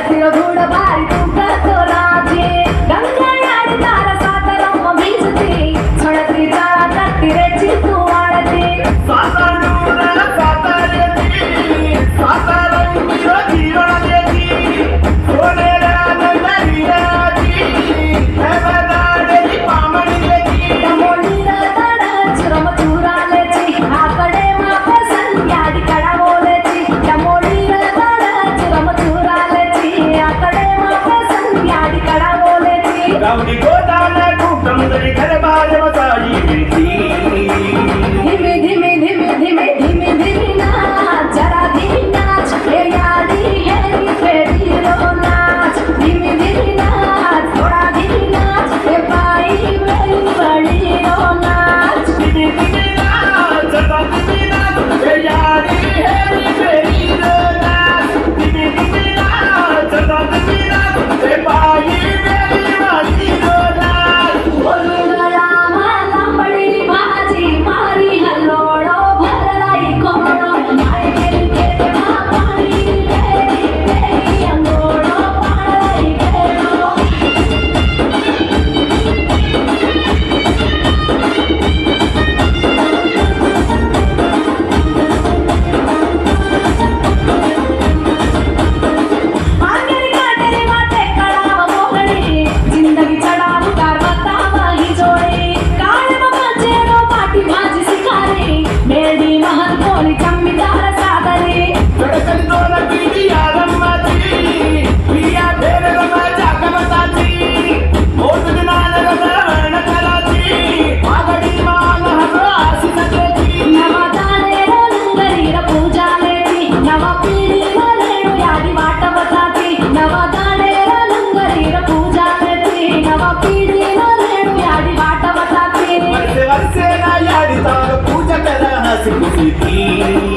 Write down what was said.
तिळगुळ भारी तुमचं राजे गंगा याडी तारा सातारम्म भिजते छळती चाळा कट्टिरेची तू वाढते गावडी गोदाना कुटुंब तरी घर बार बसाई धीमे धीमे धीमे धीमे धीमे धीमे नाच जरा धीमे नाच हे याडी हेरी फेरी रो नाच धीमे धीमे नाच थोडा धीमे नाच हे बाई मेरी बडी रो नाच धीमे धीमे नाच जरा धीमे नाच हे याडी हेरी फेरी रो नाच धीमे धीमे नाच जरा धीमे नाच हे बाई मेरी बडी रो नाच बोलूला लांबडी भाजी मारी हल्लोडो भरलाई कोडो माय गेली गेली पाणी गेली गेली अंगोडो पाळलाई गेलो आंगरी काटेरी वाटे कळाव मोहळी जिंदगी चढाव उतार बतावा ही जोडी काळ बाबाचे रो पाठी माझी शिकारी मेडी महल कोली जमीदार सादरी कडकन दोन पिढी आरंभाची पिया फेर रमाच्या गमताची मोठ ज्ञान रमण कराची आगडी मान हर आसी सकेची नवा दाणे रो लंगरी र पूजा लेती नवा पिढी रो लेणू यादी वाट बताती नवा दाणे रो लंगरी र पूजा लेती नवा पिढी रो लेणू यादी वाट बताती वर्षे वर्षे ना याडी तार पूजा करा हसी खुशी